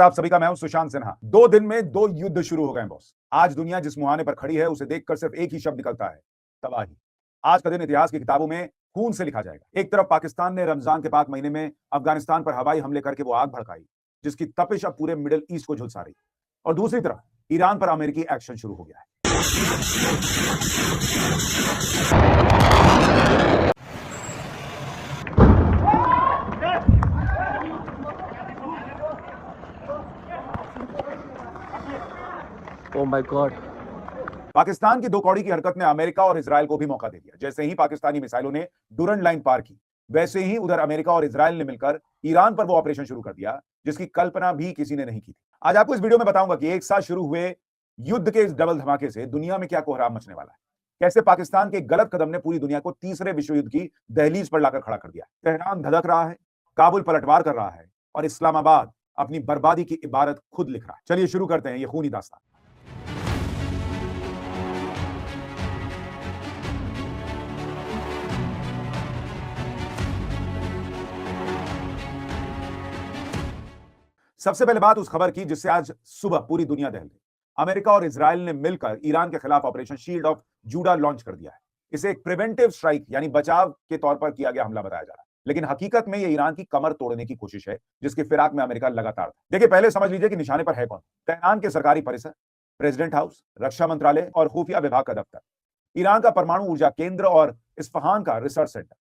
आप सभी का मैं हूं सुशांत सिन्हा। 2 दिन में 2 युद्ध शुरू हो गए बॉस। आज दुनिया जिस मुहाने पर खड़ी है उसे देखकर सिर्फ एक ही शब्द निकलता है, तबाही। आज का दिन इतिहास की किताबों में खून से लिखा जाएगा। एक तरफ पाकिस्तान ने रमजान के पाक महीने में अफगानिस्तान पर हवाई हमले करके वो आग भड़काई जिसकी तपिश अब पूरे मिडिल ईस्ट को झुलसा रही, और दूसरी तरफ ईरान पर अमेरिकी एक्शन शुरू हो गया है। Oh my God. पाकिस्तान की 2 कौड़ी की हरकत ने अमेरिका और इजराइल को भी मौका दे दिया। जैसे ही पाकिस्तानी मिसाइलों ने डुरंड लाइन पार की, वैसे ही उधर अमेरिका और इजराइल ने मिलकर ईरान पर वो ऑपरेशन शुरू कर दिया जिसकी कल्पना भी किसी ने नहीं की थी। आज आपको इस वीडियो में बताऊंगा कि एक साथ शुरू हुए युद्ध के इस डबल धमाके से दुनिया में क्या कोहराम मचने वाला है, कैसे पाकिस्तान के गलत कदम ने पूरी दुनिया को तीसरे विश्व युद्ध की दहलीज पर लाकर खड़ा कर दिया। तेहरान धधक रहा है, काबुल पलटवार कर रहा है और इस्लामाबाद अपनी बर्बादी की इबारत खुद लिख रहा है। चलिए शुरू करते हैं ये खूनी दास्तान। सबसे पहले बात उस खबर की जिससे आज सुबह पूरी दुनिया दहल गई। अमेरिका और इजराइल ने मिलकर ईरान के खिलाफ operation shield of JUDA launch कर दिया है। इसे एक प्रिवेंटिव स्ट्राइक यानी बचाव के तौर पर किया गया हमला बताया जा रहा है, लेकिन हकीकत में यह ईरान की कमर तोड़ने की कोशिश है जिसकी फिराक में अमेरिका लगातार था। देखिए, पहले समझ लीजिए कि निशाने पर है कौन। तेहरान के सरकारी परिसर, प्रेसिडेंट हाउस, रक्षा मंत्रालय और खुफिया विभाग का दफ्तर, ईरान का परमाणु ऊर्जा केंद्र और इस्फहान का रिसर्च सेंटर।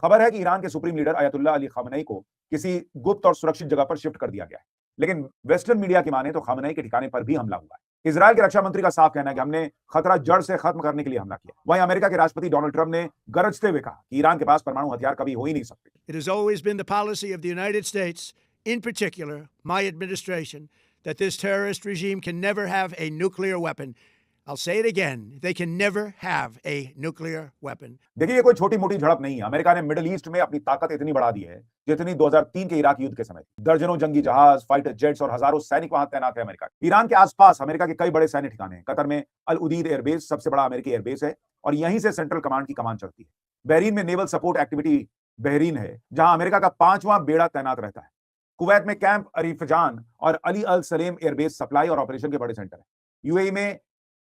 खबर है कि ईरान के सुप्रीम लीडर अयतुल्ला अली खामनेई को किसी गुप्त और सुरक्षित जगह पर शिफ्ट कर दिया गया है, लेकिन वेस्टर्न मीडिया की माने तो खामनेई के ठिकाने पर भी हमला हुआ है। इजराइल के रक्षा मंत्री का साफ कहना है कि हमने खतरा जड़ से खत्म करने के लिए हमला किया। वहीं अमेरिका के राष्ट्रपति डोनाल्ड ट्रंप ने गरजते हुए कहा कि ईरान के पास परमाणु हथियार कभी हो ही नहीं सकते। It has always been the policy of the United States, in particular my administration, that this terrorist regime can never have a nuclear weapon. I'll say it again, they can never have a nuclear weapon. देखिए, ये कोई छोटी मोटी झड़प नहीं है। America ने middle east में अपनी ताकत इतनी बढ़ा दी है जितनी 2003 के इराक युद्ध के समय। दर्जनों जंगी जहाज, फाइटर जेट्स और हजारों सैनिक वहां तैनात है अमेरिका। ईरान के आसपास अमेरिका के कई बड़े सैन्य ठिकाने हैं। कतर में अल उदीद एयरबेस सबसे बड़ा अमेरिकी एयरबेस है और यहीं से सेंट्रल कमांड की कमान चलती है। बहरीन में नेवल सपोर्ट एक्टिविटी बहरीन है जहां अमेरिका का 5वां बेड़ा तैनात रहता है। कुवैत में कैंप अरीफजान और अली अल सलेम एयरबेस सप्लाई और ऑपरेशन के बड़े सेंटर है। यूएई में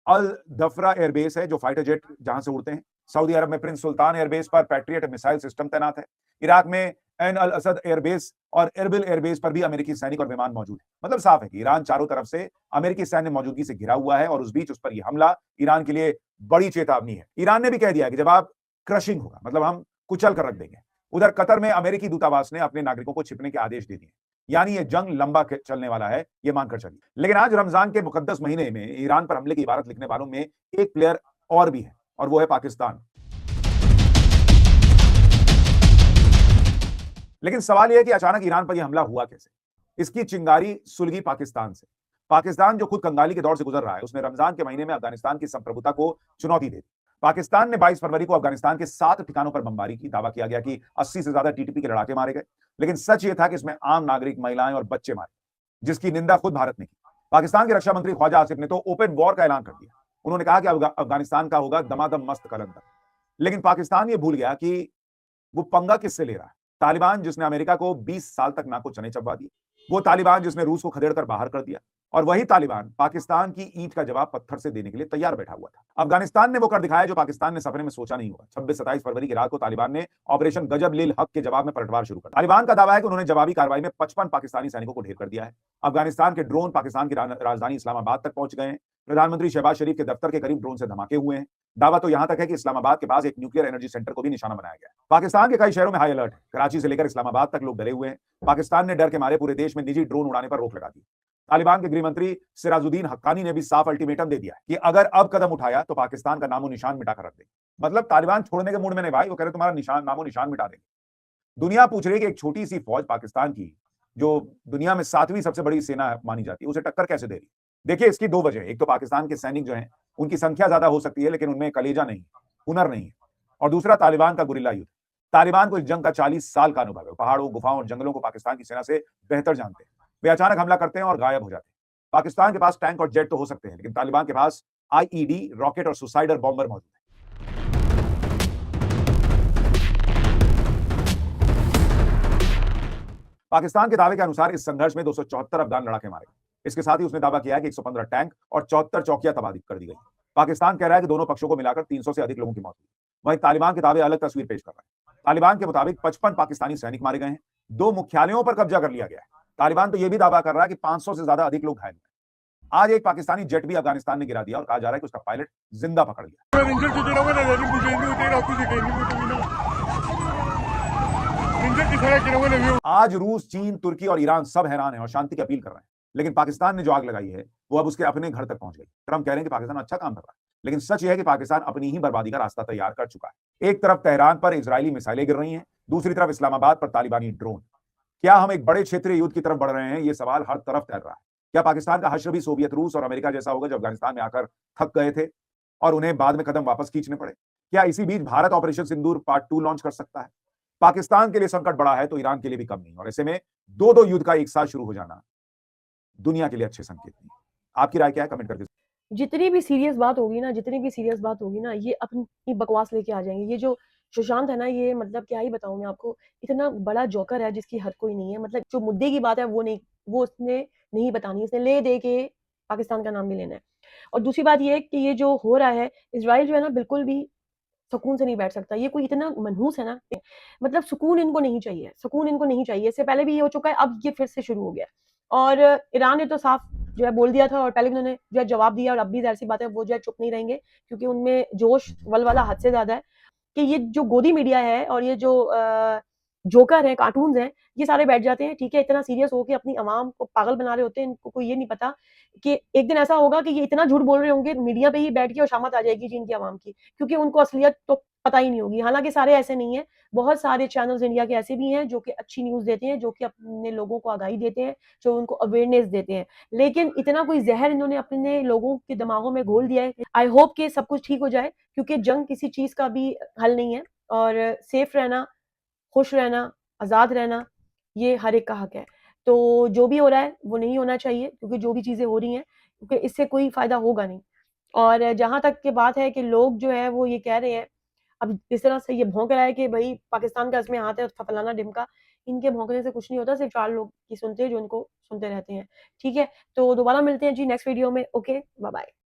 अल दफरा एयरबेस है जो फाइटर जेट जहां से उड़ते हैं। सऊदी अरब में प्रिंस सुल्तान एयरबेस पर पैट्रियट मिसाइल सिस्टम तैनात है। इराक में एन अल असद एयरबेस और एरबिल एयरबेस पर भी अमेरिकी सैनिक और विमान मौजूद है। मतलब साफ है कि ईरान चारों तरफ से अमेरिकी सैन्य मौजूदगी से घिरा हुआ है और उस बीच उस पर यह हमला ईरान के लिए बड़ी चेतावनी है। ईरान ने भी कह दिया कि जब आप क्रशिंग होगा, मतलब हम कुचल कर रख देंगे। उधर कतर में अमेरिकी दूतावास ने अपने नागरिकों को छिपने के आदेश दे दिए, यानी ये जंग लंबा चलने वाला है, ये मानकर चलिए। लेकिन आज रमजान के मुकद्दस महीने में ईरान पर हमले की इबारत लिखने वालों में एक प्लेयर और भी है और वो है पाकिस्तान। लेकिन सवाल यह है कि अचानक ईरान पर यह हमला हुआ कैसे। इसकी चिंगारी सुलगी पाकिस्तान से। पाकिस्तान जो खुद कंगाली के दौर से गुजर रहा है, उसने रमजान के महीने में अफगानिस्तान की संप्रभुता को चुनौती दे दी। पाकिस्तान ने 22 फरवरी को अफगानिस्तान के 7 ठिकानों पर बमबारी की। दावा किया गया कि 80 से ज्यादा टीटीपी के लड़ाके मारे गए, लेकिन सच यह था कि इसमें आम नागरिक, महिलाएं और बच्चे मारे, जिसकी निंदा खुद भारत ने की। पाकिस्तान के रक्षा मंत्री ख्वाजा आसिफ ने तो ओपन वॉर का ऐलान कर दिया। उन्होंने कहा कि अफगानिस्तान का होगा दमादम मस्त कलंदर। लेकिन पाकिस्तान ये भूल गया कि वो पंगा किससे ले रहा है। तालिबान जिसने अमेरिका को 20 साल तक नाक को चने चबा दिए, वो तालिबान जिसने रूस को खदेड़कर बाहर कर दिया, और वही तालिबान पाकिस्तान की ईंट का जवाब पत्थर से देने के लिए तैयार बैठा हुआ था। अफगानिस्तान ने वो कर दिखाया जो पाकिस्तान ने सपने में सोचा नहीं होगा। 26-27 फरवरी की रात को तालिबान ने ऑपरेशन गजब लिल हक के जवाब में पलटवार शुरू कर दिया। तालिबान का दावा है कि उन्होंने जवाबी कार्रवाई में 55 पाकिस्तानी सैनिकों को ढेर कर दिया है। अफगानिस्तान के ड्रोन पाकिस्तान की राजधानी इस्लामाबाद तक पहुंच गए हैं। प्रधानमंत्री शहबाज शरीफ के दफ्तर के करीब ड्रोन से धमाके हुए हैं। दावा तो यहां तक है कि इस्लामाबाद के पास एक न्यूक्लियर एनर्जी सेंटर को भी निशाना बनाया गया है। पाकिस्तान के कई शहरों में हाई अलर्ट है। कराची से लेकर इस्लामाबाद तक लोग डरे हुए हैं। पाकिस्तान ने डर के मारे पूरे देश में निजी ड्रोन उड़ाने पर रोक लगा दी। तालिबान के गृहमंत्री सिराजुद्दीन हक्कानी ने भी साफ अल्टीमेटम दे दिया कि अगर अब कदम उठाया तो पाकिस्तान का नामो निशान मिटाकर रख देंगे। मतलब तालिबान छोड़ने के मूड में नहीं भाई, वो कह रहे तुम्हारा नामो निशान मिटा देंगे। दुनिया पूछ रही है कि एक छोटी सी फौज पाकिस्तान की, जो दुनिया में 7वीं सबसे बड़ी सेना मानी जाती है, उसे टक्कर कैसे दे रही। देखिए, इसकी 2 वजह। एक तो पाकिस्तान के सैनिक जो हैं उनकी संख्या ज्यादा हो सकती है लेकिन उनमें कलेजा नहीं, हुनर नहीं है। और दूसरा तालिबान का गुरिल्ला युद्ध। तालिबान को इस जंग का 40 साल का अनुभव है। पहाड़ों, गुफाओं और जंगलों को पाकिस्तान की सेना से बेहतर जानते हैं। वे अचानक हमला करते हैं और गायब हो जाते हैं। पाकिस्तान के पास टैंक और जेट तो हो सकते हैं, लेकिन तालिबान के पास आईईडी, रॉकेट और सुसाइडर बॉम्बर मौजूद है। पाकिस्तान के दावे के अनुसार इस संघर्ष में 274 अफगान लड़ाके मारे गए। इसके साथ ही उसने दावा किया है कि 115 टैंक और 74 चौकियां तबाह कर दी गई। पाकिस्तान कह रहा है कि दोनों पक्षों को मिलाकर 300 से अधिक लोगों की मौत हुई। वहीं तालिबान के दावे अलग तस्वीर पेश कर रहे हैं। तालिबान के मुताबिक 55 पाकिस्तानी सैनिक मारे गए हैं, 2 मुख्यालयों पर कब्जा कर लिया गया है। तालिबान तो यह भी दावा कर रहा है कि 500 से ज्यादा अधिक लोग घायल हुए। आज एक पाकिस्तानी जेट भी अफगानिस्तान ने गिरा दिया और कहा जा रहा है कि उसका पायलट जिंदा पकड़ लिया। आज रूस, चीन, तुर्की और ईरान सब हैरान है और शांति की अपील कर रहे हैं, लेकिन पाकिस्तान ने जो आग लगाई है वो अब उसके अपने घर तक पहुंच गई। ट्रंप कह रहे हैं कि पाकिस्तान अच्छा काम कर रहा है, लेकिन सच यह है कि पाकिस्तान अपनी ही बर्बादी का रास्ता तैयार कर चुका है। एक तरफ तेहरान पर इजरायली मिसाइलें गिर रही हैं, दूसरी तरफ इस्लामाबाद पर तालिबानी ड्रोन। क्या हम एक बड़े क्षेत्रीय युद्ध की तरफ बढ़ रहे हैं? ये सवाल हर तरफ तैर रहा है। क्या पाकिस्तान का हश्र भी सोवियत रूस और अमेरिका जैसा होगा जो अफगानिस्तान में आकर थक गए थे और उन्हें बाद में कदम वापस खींचने पड़े? क्या इसी बीच भारत ऑपरेशन सिंदूर पार्ट 2 लॉन्च कर सकता है? पाकिस्तान के लिए संकट बड़ा है तो ईरान के लिए भी कम नहीं, और ऐसे में दो युद्ध का एक साथ शुरू हो जाना दुनिया के लिए अच्छे संकेत नहीं। आपकी राय क्या है? कमेंट करके। जितनी भी सीरियस बात होगी ना, ये अपनी बकवास लेके आ जाएंगे। ये जो सुशांत है ना, ये मतलब क्या ही बताऊं मैं आपको, इतना बड़ा जोकर है जिसकी हद कोई नहीं है। मतलब जो मुद्दे की बात है वो उसने नहीं बतानी, उसने ले दे के पाकिस्तान का नाम भी लेना है। और दूसरी बात ये है कि ये जो हो रहा है, इजराइल जो है ना बिल्कुल भी सुकून से नहीं बैठ सकता। ये कोई इतना मनहूस है ना, मतलब सुकून इनको नहीं चाहिए। इससे पहले भी ये हो चुका है, अब ये फिर से शुरू हो गया। और ईरान ने तो साफ जो है बोल दिया था और पहले भी उन्होंने जो है जवाब दिया, और अब भी ज़ाहिर सी बात है वो जो है चुप नहीं रहेंगे, क्योंकि उनमें जोश वलवला हद से ज़्यादा है। कि ये जो गोदी मीडिया है और ये जो जोकर है, कार्टून्स हैं, ये सारे बैठ जाते हैं, ठीक है, इतना सीरियस हो के अपनी आवाम को पागल बना रहे होते हैं। इनको कोई ये नहीं पता कि एक दिन ऐसा होगा कि ये इतना झूठ बोल रहे होंगे मीडिया पे ही बैठ के और शामत आ जाएगी जी इनकी आवाम की, क्योंकि उनको असलियत तो पता ही नहीं होगी। हालांकि सारे ऐसे नहीं है, बहुत सारे चैनल्स इंडिया के ऐसे भी हैं जो कि अच्छी न्यूज़ देते हैं, जो कि अपने लोगों को आगाही देते हैं, जो उनको अवेयरनेस देते हैं। लेकिन इतना कोई जहर इन्होंने अपने लोगों के दिमागों में घोल दिया है। आई होप कि सब कुछ ठीक हो जाए, क्योंकि जंग किसी चीज़ का भी हल नहीं है, और सेफ रहना, खुश रहना, आज़ाद रहना, ये हर एक का हक है। तो जो भी हो रहा है वो नहीं होना चाहिए, क्योंकि जो भी चीज़ें हो रही हैं, क्योंकि इससे कोई फ़ायदा होगा नहीं। और जहाँ तक की बात है कि लोग जो है वो ये कह रहे हैं, अब इस तरह से ये भौंक रहा है कि भई पाकिस्तान का इसमें हाथ है, फलाना-ढिमका, इनके भौंकने से कुछ नहीं होता, सिर्फ़ 4 लोग ही सुनते हैं जो इनको सुनते रहते हैं। ठीक है? तो दोबारा मिलते हैं जी नेक्स्ट वीडियो में। Okay, bye-bye.